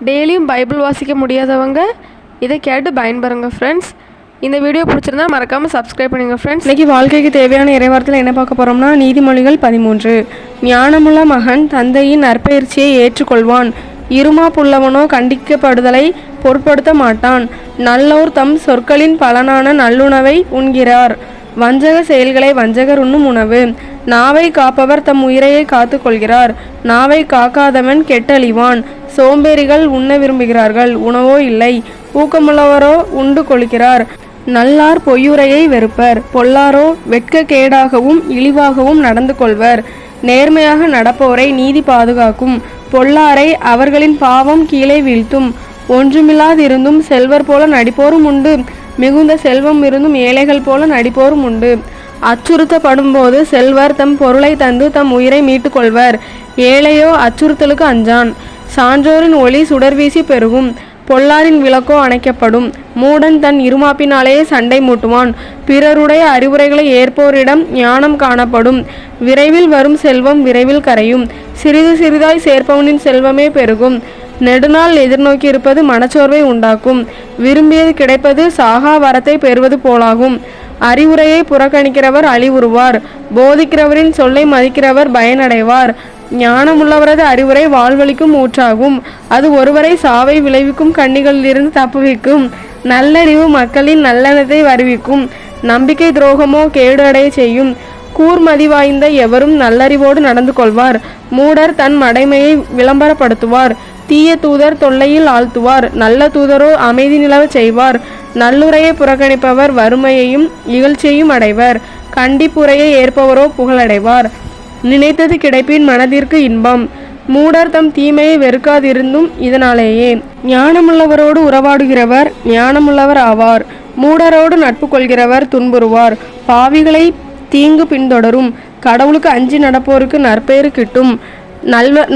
டெய்லியும் பைபிள் வாசிக்க முடியாதவங்க இதை கேட்டு பயன்பெறுங்க ஃப்ரெண்ட்ஸ். இந்த வீடியோ பிடிச்சிருந்தா மறக்காமல் சப்ஸ்கிரைப் பண்ணுங்கள் ஃப்ரெண்ட்ஸ். இன்றைக்கி வாழ்க்கைக்கு தேவையான இறைவார்த்தையில் என்ன பார்க்க போகிறோம்னா, நீதிமொழிகள் 13. ஞானமுள்ள மகன் தந்தையின் நற்பயிற்சியை ஏற்றுக்கொள்வான். இருமாப்புள்ளவனோ கண்டிக்கப்படுதலை பொருட்படுத்த மாட்டான். நல்லோர் தம் சொற்களின் பலனான நல்லுணவை உண்கிறார். வஞ்சக செயல்களை வஞ்சகர் உண்ணும் உணவு. நாவை காப்பவர் தம் உயிரையை காத்து கொள்கிறார். நாவை காக்காதவன் கெட்டழிவான். சோம்பேறிகள் உண்ண விரும்புகிறார்கள், உணவோ இல்லை. ஊக்கமுள்ளவரோ உண்டு கொள்கிறார். நல்லார் பொய்யுரையை வெறுப்பர். பொல்லாரோ வெட்கக்கேடாகவும் இழிவாகவும் நடந்து கொள்வர். நேர்மையாக நடப்போரை நீதி பாதுகாக்கும். பொல்லாரை அவர்களின் பாவம் கீழே வீழ்த்தும். ஒன்றுமில்லாதிருந்தும் செல்வர் போல நடிப்போரும் உண்டு. மிகுந்த செல்வம் இருந்தும் ஏழைகள் போல நடிப்போரும் உண்டு. அச்சுறுத்தப்படும் போது செல்வர் தம் பொருளை தந்து தம் உயிரை மீட்டு கொள்வர். ஏழையோ அச்சுறுத்தலுக்கு அஞ்சான். சான்றோரின் ஒளி சுடர்வீசி பெருகும். பொல்லாரின் விளக்கோ அணைக்கப்படும். மூடன் தன் இருமாப்பினாலேயே சண்டை மூட்டுவான். பிறருடைய அறிவுரைகளை ஏற்போரிடம் ஞானம் காணப்படும். விரைவில் வரும் செல்வம் விரைவில் கரையும். சிறிது சிறிதாய் சேர்ப்பவனின் செல்வமே பெருகும். நெடுநாள் எதிர்நோக்கி இருப்பது மனச்சோர்வை உண்டாக்கும். விரும்பியது கிடைப்பது சாகா வரத்தை பெறுவது போலாகும். அறிவுரையை புறக்கணிக்கிறவர் அழிவுறுவார். போதிக்கிறவரின் சொல்லை மதிக்கிறவர் பயனடைவார். ஞானமுள்ளவரது அறிவுரை வாழ்வழிக்கும் ஊற்றாகும். அது ஒருவரை சாவை விளைவிக்கும் கண்ணிகளிலிருந்து தப்புவிக்கும். நல்லறிவு மக்களின் நல்லெண்ணத்தை வருவிக்கும். நம்பிக்கை துரோகமோ கேடு அடைய செய்யும். கூர்மதி வாய்ந்த எவரும் நல்லறிவோடு நடந்து கொள்வார். மூடர் தன் மடைமையை விளம்பரப்படுத்துவார். தீய தூதர் தொல்லையில் ஆழ்த்துவார். நல்ல தூதரோ அமைதி நிலவ செய்வார். நல்லுரையை புறக்கணிப்பவர் வறுமையையும் இகழ்ச்சியையும் அடைவர். கண்டிப்புரையை ஏற்பவரோ புகழடைவார். நினைத்தது கிடைப்பின் மனதிற்கு இன்பம். மூடர் தம் தீமையை வெறுக்காதிருந்தும் இதனாலேயே. ஞானமுள்ளவரோடு உறவாடுகிறவர் ஞானமுள்ளவர் ஆவார். மூடரோடு நட்பு கொள்கிறவர் துன்புறுவார். பாவிகளை தீங்கு பின்தொடரும். கடவுளுக்கு அஞ்சி நடப்போருக்கு நற்பெயரு கிட்டும்.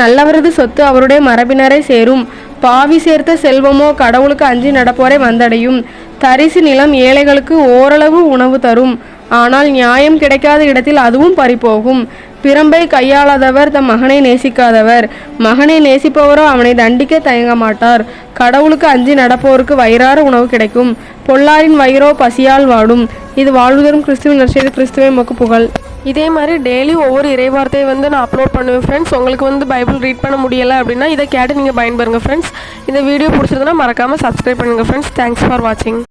நல்லவரது சொத்து அவருடைய மரபினரை சேரும். பாவி சேர்த்த செல்வமோ கடவுளுக்கு அஞ்சி நடப்போரை வந்தடையும். தரிசு நிலம் ஏழைகளுக்கு ஓரளவு உணவு தரும். ஆனால் நியாயம் கிடைக்காத இடத்தில் அதுவும் பறிபோகும். பிரம்பை கையாளாதவர் தம் மகனை நேசிக்காதவர். மகனை நேசிப்பவரோ அவனை தண்டிக்க தயங்க மாட்டார். கடவுளுக்கு அஞ்சி நடப்போருக்கு வயிறார உணவு கிடைக்கும். பொல்லாரின் வயிறோ பசியால் வாடும். இது வாழ்வுதரும் கிறிஸ்துவின் நற்செய்தி. கிறிஸ்துவே உமக்கு புகழ். இதே மாதிரி டெய்லி ஒவ்வொரு இறைவார்த்தையை நான் அப்லோட் பண்ணுவேன் ஃப்ரெண்ட்ஸ். உங்களுக்கு பைபிள் ரீட் பண்ண முடியலை அப்படின்னா இதை கேட்டு நீங்கள் பயன்பெறுங்க ஃப்ரெண்ட்ஸ். இந்த வீடியோ பிடிச்சிருந்தனா மறக்காமல் சப்ஸ்கிரைப் பண்ணுங்கள் ஃப்ரெண்ட்ஸ். தேங்க்ஸ் ஃபார் வாட்சிங்.